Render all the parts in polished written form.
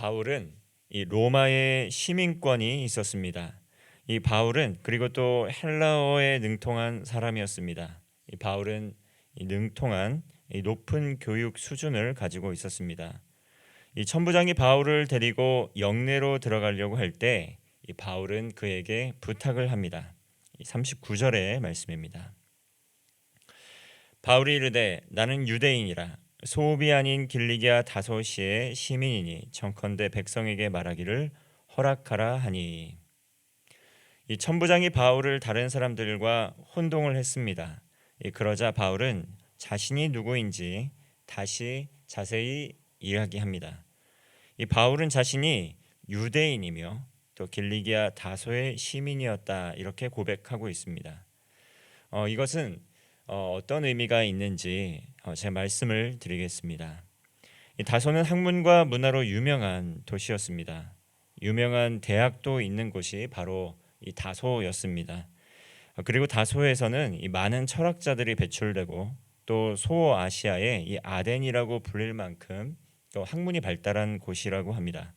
바울은 이 로마의 시민권이 있었습니다. 이 바울은 그리고 또 헬라어에 능통한 사람이었습니다. 이 바울은 이 능통한 이 높은 교육 수준을 가지고 있었습니다. 이 천부장이 바울을 데리고 영내로 들어가려고 할 때 이 바울은 그에게 부탁을 합니다. 39절의 말씀입니다. 바울이 이르되 나는 유대인이라 소읍이 아닌 길리기아 다소시의 시민이니 청컨대 백성에게 말하기를 허락하라 하니. 이 천부장이 바울을 다른 사람들과 혼동을 했습니다. 그러자 바울은 자신이 누구인지 다시 자세히 이야기합니다. 이 바울은 자신이 유대인이며 또 길리기아 다소의 시민이었다 이렇게 고백하고 있습니다. 이것은 어떤 의미가 있는지 제 말씀을 드리겠습니다. 이 다소는 학문과 문화로 유명한 도시였습니다. 유명한 대학도 있는 곳이 바로 이 다소였습니다. 그리고 다소에서는 이 많은 철학자들이 배출되고 또 소아시아의 이 아덴이라고 불릴 만큼 또 학문이 발달한 곳이라고 합니다.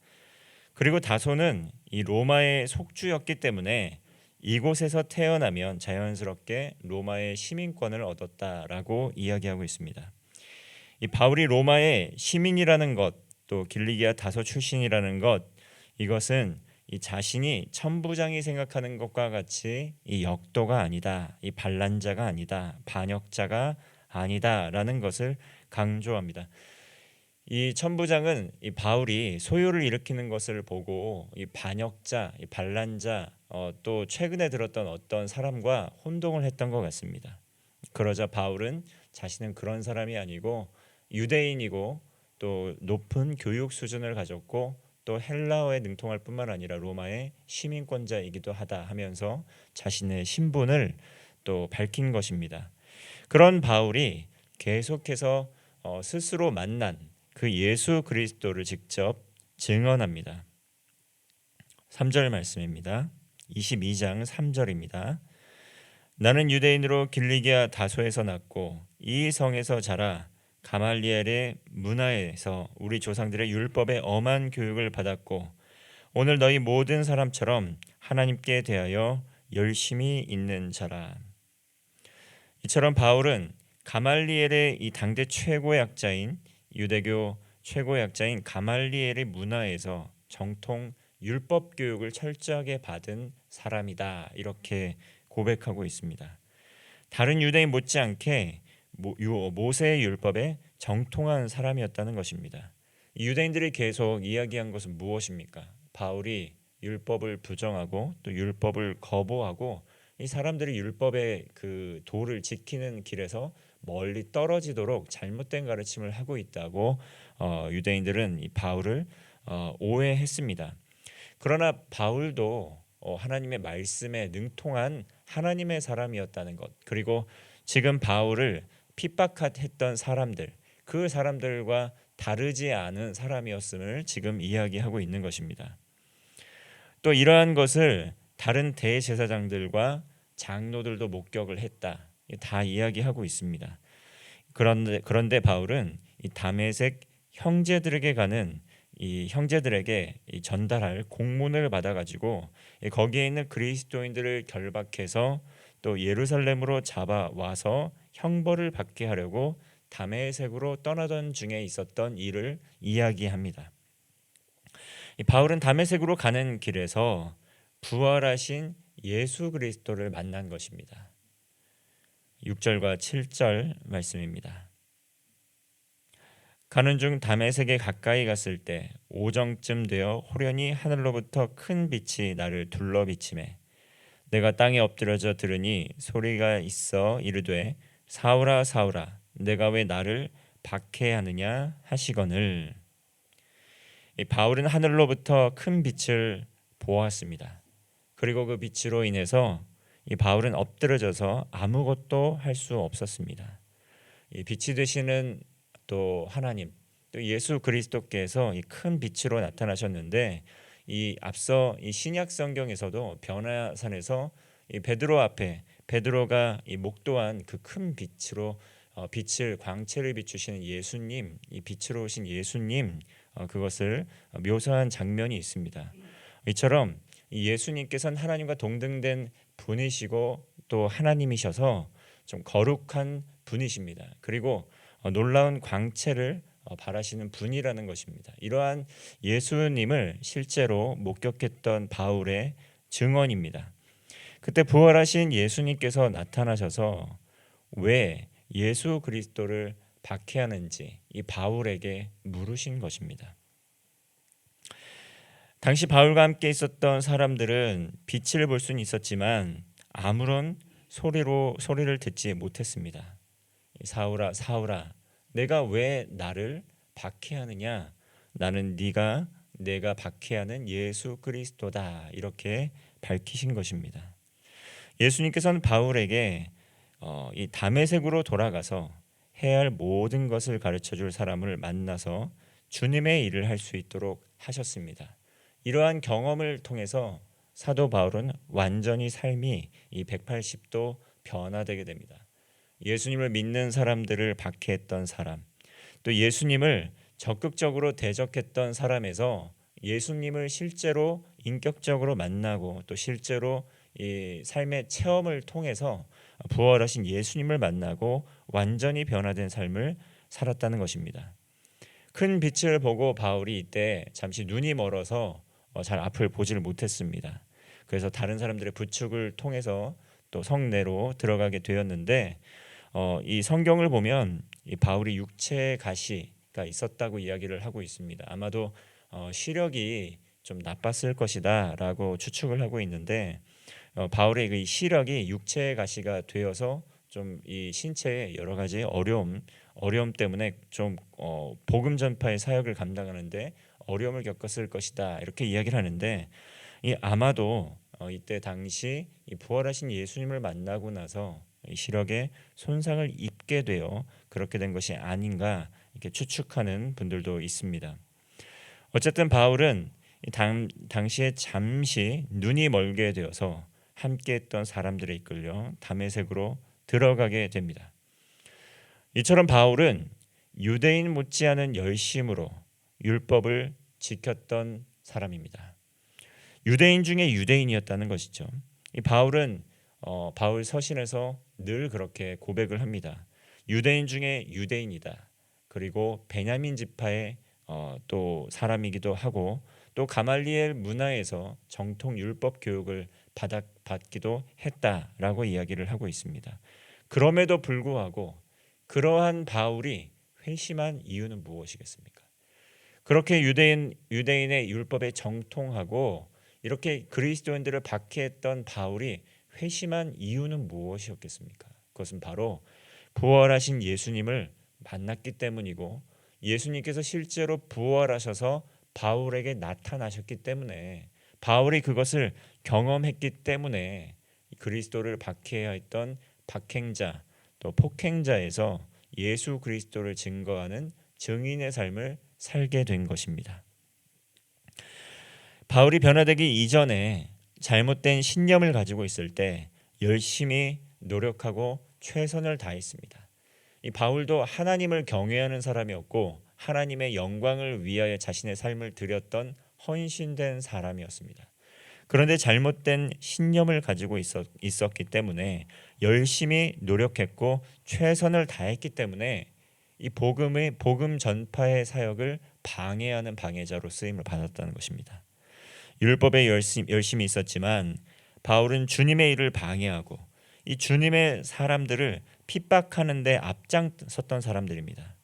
그리고 다소는 이 로마의 속주였기 때문에 이곳에서 태어나면 자연스럽게 로마의 시민권을 얻었다라고 이야기하고 있습니다. 이 바울이 로마의 시민이라는 것, 또 길리기아 다소 출신이라는 것, 이것은 이 자신이 천부장이 생각하는 것과 같이 이 역도가 아니다, 이 반란자가 아니다, 반역자가 아니다라는 것을 강조합니다. 이 천부장은 이 바울이 소요를 일으키는 것을 보고 이 반역자, 이 반란자, 또 최근에 들었던 어떤 사람과 혼동을 했던 것 같습니다. 그러자 바울은 자신은 그런 사람이 아니고 유대인이고 또 높은 교육 수준을 가졌고 또 헬라어에 능통할 뿐만 아니라 로마의 시민권자이기도 하다 하면서 자신의 신분을 또 밝힌 것입니다. 그런 바울이 계속해서 스스로 만난 그 예수 그리스도를 직접 증언합니다. 3절 말씀입니다. 22장 3절입니다. 나는 유대인으로 길리기아 다소에서 났고 이 성에서 자라 가말리엘의 문화에서 우리 조상들의 율법의 엄한 교육을 받았고 오늘 너희 모든 사람처럼 하나님께 대하여 열심히 있는 자라. 이처럼 바울은 가말리엘의 이 당대 최고의 학자인 유대교 최고의 학자인 가말리엘의 문화에서 정통 율법 교육을 철저하게 받은 사람이다 이렇게 고백하고 있습니다. 다른 유대인 못지않게 모세의 율법에 정통한 사람이었다는 것입니다. 유대인들이 계속 이야기한 것은 무엇입니까? 바울이 율법을 부정하고 또 율법을 거부하고 이 사람들이 율법의 그 도를 지키는 길에서 멀리 떨어지도록 잘못된 가르침을 하고 있다고 유대인들은 이 바울을 오해했습니다. 그러나 바울도 하나님의 말씀에 능통한 하나님의 사람이었다는 것, 그리고 지금 바울을 핍박했던 사람들, 그 사람들과 다르지 않은 사람이었음을 지금 이야기하고 있는 것입니다. 또 이러한 것을 다른 대제사장들과 장로들도 목격을 했다. 다 이야기하고 있습니다. 그런데 바울은 이 다메섹 형제들에게 가는 이 형제들에게 전달할 공문을 받아가지고 거기에 있는 그리스도인들을 결박해서 또 예루살렘으로 잡아와서 형벌을 받게 하려고 다메섹으로 떠나던 중에 있었던 일을 이야기합니다. 바울은 다메섹으로 가는 길에서 부활하신 예수 그리스도를 만난 것입니다. 6절과 7절 말씀입니다. 가는 중 다메섹에 가까이 갔을 때 오정쯤 되어 호련히 하늘로부터 큰 빛이 나를 둘러 비치매 내가 땅에 엎드려져 들으니 소리가 있어 이르되 사울아 사울아 내가 왜 나를 박해하느냐 하시거늘. 바울은 하늘로부터 큰 빛을 보았습니다. 그리고 그 빛으로 인해서 이 바울은 엎드려져서 아무것도 할 수 없었습니다. 이 빛이 되시는 또 하나님, 또 예수 그리스도께서 이 큰 빛으로 나타나셨는데 이 앞서 이 신약 성경에서도 변화산에서 이 베드로 앞에 베드로가 이 목도한 그 큰 빛으로 빛을 광채를 비추시는 예수님, 이 빛으로 오신 예수님 그것을 묘사한 장면이 있습니다. 이처럼 예수님께서는 하나님과 동등된 분이시고 또 하나님이셔서 좀 거룩한 분이십니다. 그리고 놀라운 광채를 바라시는 분이라는 것입니다. 이러한 예수님을 실제로 목격했던 바울의 증언입니다. 그때 부활하신 예수님께서 나타나셔서 왜 예수 그리스도를 박해하는지 이 바울에게 물으신 것입니다. 당시 바울과 함께 있었던 사람들은 빛을 볼 수는 있었지만 아무런 소리를 듣지 못했습니다. 사울아, 사울아, 내가 왜 나를 박해하느냐? 나는 내가 박해하는 예수 그리스도다. 이렇게 밝히신 것입니다. 예수님께서는 바울에게 이 다메섹으로 돌아가서 해야 할 모든 것을 가르쳐 줄 사람을 만나서 주님의 일을 할 수 있도록 하셨습니다. 이러한 경험을 통해서 사도 바울은 완전히 삶이 이 180도 변화되게 됩니다. 예수님을 믿는 사람들을 박해했던 사람, 또 예수님을 적극적으로 대적했던 사람에서 예수님을 실제로 인격적으로 만나고 또 실제로 이 삶의 체험을 통해서 부활하신 예수님을 만나고 완전히 변화된 삶을 살았다는 것입니다. 큰 빛을 보고 바울이 이때 잠시 눈이 멀어서 잘 앞을 보지를 못했습니다. 그래서 다른 사람들의 부축을 통해서 또 성내로 들어가게 되었는데 이 성경을 보면 이 바울이 육체의 가시가 있었다고 이야기를 하고 있습니다. 아마도 시력이 좀 나빴을 것이다라고 추측을 하고 있는데 바울의 그 시력이 육체의 가시가 되어서 좀 이 신체의 여러 가지 어려움 때문에 좀 복음 전파의 사역을 감당하는데 어려움을 겪었을 것이다 이렇게 이야기를 하는데 이 아마도 이때 당시 이 부활하신 예수님을 만나고 나서 이 시력에 손상을 입게 되어 그렇게 된 것이 아닌가 이렇게 추측하는 분들도 있습니다. 어쨌든 바울은 당시에 잠시 눈이 멀게 되어서 함께했던 사람들에 이끌려 다메섹으로 들어가게 됩니다. 이처럼 바울은 유대인 못지않은 열심으로 율법을 지켰던 사람입니다. 유대인 중에 유대인이었다는 것이죠. 이 바울은 바울 서신에서 늘 그렇게 고백을 합니다. 유대인 중에 유대인이다. 그리고 베냐민 지파의 또 사람이기도 하고 또 가말리엘 문화에서 정통 율법 교육을 받기도 했다라고 이야기를 하고 있습니다. 그럼에도 불구하고 그러한 바울이 회심한 이유는 무엇이겠습니까? 그렇게 유대인의 율법에 정통하고 이렇게 그리스도인들을 박해했던 바울이 회심한 이유는 무엇이었겠습니까? 그것은 바로 부활하신 예수님을 만났기 때문이고 예수님께서 실제로 부활하셔서 바울에게 나타나셨기 때문에 바울이 그것을 경험했기 때문에 그리스도를 박해해야 했던 박행자 또 폭행자에서 예수 그리스도를 증거하는 증인의 삶을 살게 된 것입니다. 바울이 변화되기 이전에 잘못된 신념을 가지고 있을 때 열심히 노력하고 최선을 다했습니다. 이 바울도 하나님을 경외하는 사람이었고 하나님의 영광을 위하여 자신의 삶을 드렸던 헌신된 사람이었습니다. 그런데 잘못된 신념을 가지고 있었기 때문에 열심히 노력했고 최선을 다했기 때문에 이 복음 전파의 사역을 방해하는 방해자로 쓰임을 받았다는 것입니다. 율법에 열심히 있었지만 바울은 주님의 일을 방해하고 이 주님의 사람들을 핍박하는 데 앞장섰던 사람들입니다.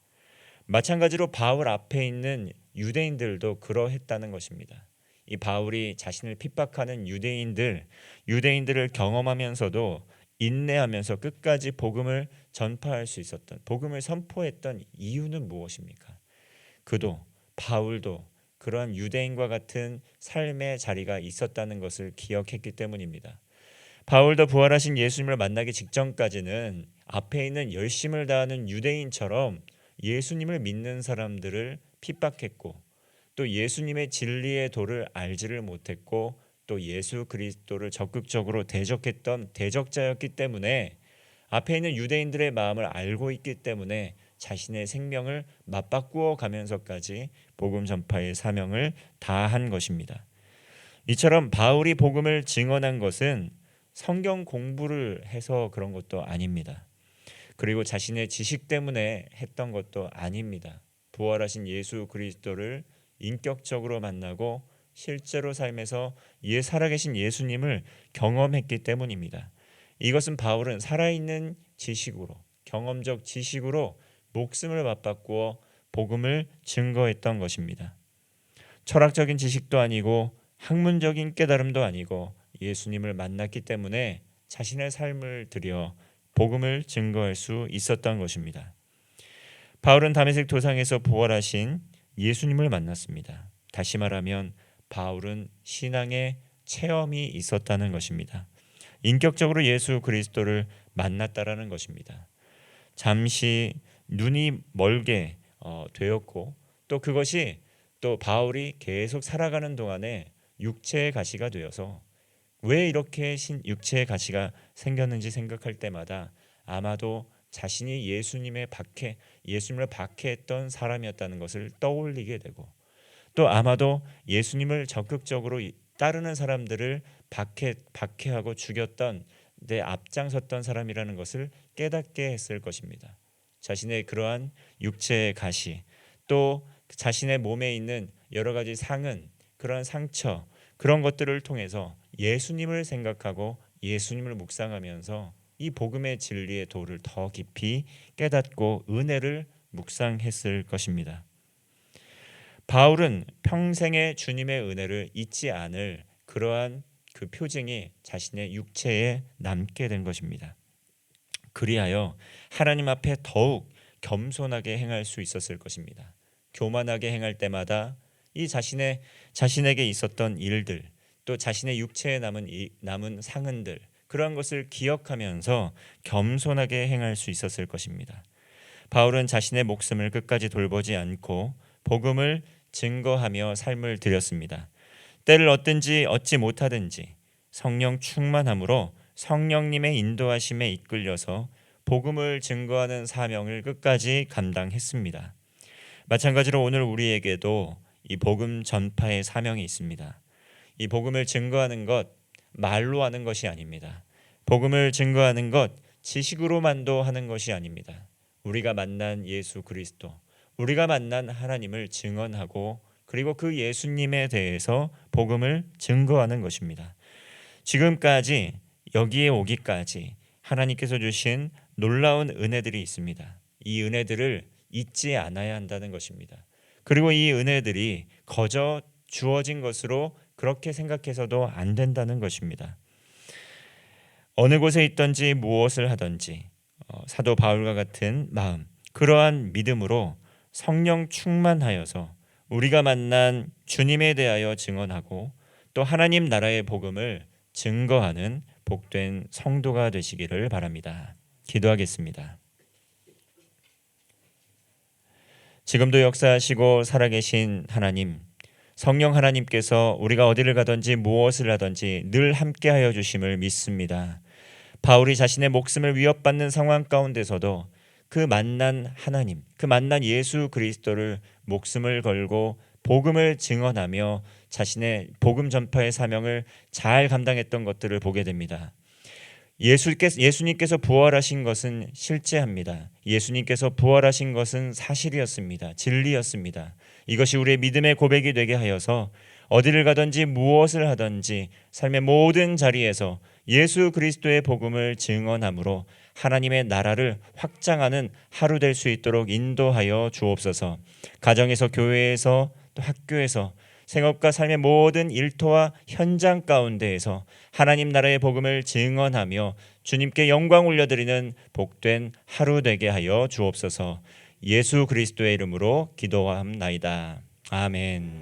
마찬가지로 바울 앞에 있는 유대인들도 그러했다는 것입니다. 이 바울이 자신을 핍박하는 유대인들을 경험하면서도 인내하면서 끝까지 복음을 전파할 수 있었던, 복음을 선포했던 이유는 무엇입니까? 바울도 그러한 유대인과 같은 삶의 자리가 있었다는 것을 기억했기 때문입니다. 바울도 부활하신 예수님을 만나기 직전까지는 앞에 있는 열심을 다하는 유대인처럼 예수님을 믿는 사람들을 핍박했고 또 예수님의 진리의 도를 알지를 못했고 또 예수 그리스도를 적극적으로 대적했던 대적자였기 때문에 앞에 있는 유대인들의 마음을 알고 있기 때문에 자신의 생명을 맞바꾸어 가면서까지 복음 전파의 사명을 다한 것입니다. 이처럼 바울이 복음을 증언한 것은 성경 공부를 해서 그런 것도 아닙니다. 그리고 자신의 지식 때문에 했던 것도 아닙니다. 부활하신 예수 그리스도를 인격적으로 만나고 실제로 삶에서 살아계신 예수님을 경험했기 때문입니다. 이것은 바울은 살아있는 지식으로, 경험적 지식으로 목숨을 맞바꾸어 복음을 증거했던 것입니다. 철학적인 지식도 아니고 학문적인 깨달음도 아니고 예수님을 만났기 때문에 자신의 삶을 들여 복음을 증거할 수 있었던 것입니다. 바울은 다메섹 도상에서 부활하신 예수님을 만났습니다. 다시 말하면 바울은 신앙의 체험이 있었다는 것입니다. 인격적으로 예수 그리스도를 만났다라는 것입니다. 잠시 눈이 멀게 되었고 또 그것이 또 바울이 계속 살아가는 동안에 육체의 가시가 되어서 왜 이렇게 육체의 가시가 생겼는지 생각할 때마다 아마도 자신이 예수님을 박해했던 사람이었다는 것을 떠올리게 되고 또 아마도 예수님을 적극적으로 따르는 사람들을 박해하고 죽였던 데 앞장섰던 사람이라는 것을 깨닫게 했을 것입니다. 자신의 그러한 육체의 가시 또 자신의 몸에 있는 여러 가지 상흔 그러한 상처 그런 것들을 통해서 예수님을 생각하고 예수님을 묵상하면서 이 복음의 진리의 도를 더 깊이 깨닫고 은혜를 묵상했을 것입니다. 바울은 평생의 주님의 은혜를 잊지 않을 그러한 그 표징이 자신의 육체에 남게 된 것입니다. 그리하여 하나님 앞에 더욱 겸손하게 행할 수 있었을 것입니다. 교만하게 행할 때마다 이 자신에게 있었던 일들 또 자신의 육체에 남은 상흔들 그러한 것을 기억하면서 겸손하게 행할 수 있었을 것입니다. 바울은 자신의 목숨을 끝까지 돌보지 않고 복음을 증거하며 삶을 들였습니다. 때를 얻든지 얻지 못하든지 성령 충만함으로 성령님의 인도하심에 이끌려서 복음을 증거하는 사명을 끝까지 감당했습니다. 마찬가지로 오늘 우리에게도 이 복음 전파의 사명이 있습니다. 이 복음을 증거하는 것 말로 하는 것이 아닙니다. 복음을 증거하는 것 지식으로만도 하는 것이 아닙니다. 우리가 만난 예수 그리스도, 우리가 만난 하나님을 증언하고 그리고 그 예수님에 대해서 복음을 증거하는 것입니다. 지금까지 여기에 오기까지 하나님께서 주신 놀라운 은혜들이 있습니다. 이 은혜들을 잊지 않아야 한다는 것입니다. 그리고 이 은혜들이 거저 주어진 것으로 그렇게 생각해서도 안 된다는 것입니다. 어느 곳에 있든지 무엇을 하든지 사도 바울과 같은 마음, 그러한 믿음으로 성령 충만하여서 우리가 만난 주님에 대하여 증언하고 또 하나님 나라의 복음을 증거하는 복된 성도가 되시기를 바랍니다. 기도하겠습니다. 지금도 역사하시고 살아계신 하나님, 성령 하나님께서 우리가 어디를 가든지 무엇을 하든지 늘 함께하여 주심을 믿습니다. 바울이 자신의 목숨을 위협받는 상황 가운데서도 그 만난 하나님, 그 만난 예수 그리스도를 목숨을 걸고 복음을 증언하며 자신의 복음 전파의 사명을 잘 감당했던 것들을 보게 됩니다. 예수님께서 부활하신 것은 실제합니다. 예수님께서 부활하신 것은 사실이었습니다. 진리였습니다. 이것이 우리의 믿음의 고백이 되게 하여서 어디를 가든지 무엇을 하든지 삶의 모든 자리에서 예수 그리스도의 복음을 증언함으로 하나님의 나라를 확장하는 하루 될 수 있도록 인도하여 주옵소서. 가정에서, 교회에서, 또 학교에서, 생업과 삶의 모든 일터와 현장 가운데에서 하나님 나라의 복음을 증언하며 주님께 영광 올려드리는 복된 하루 되게 하여 주옵소서. 예수 그리스도의 이름으로 기도함나이다. 아멘.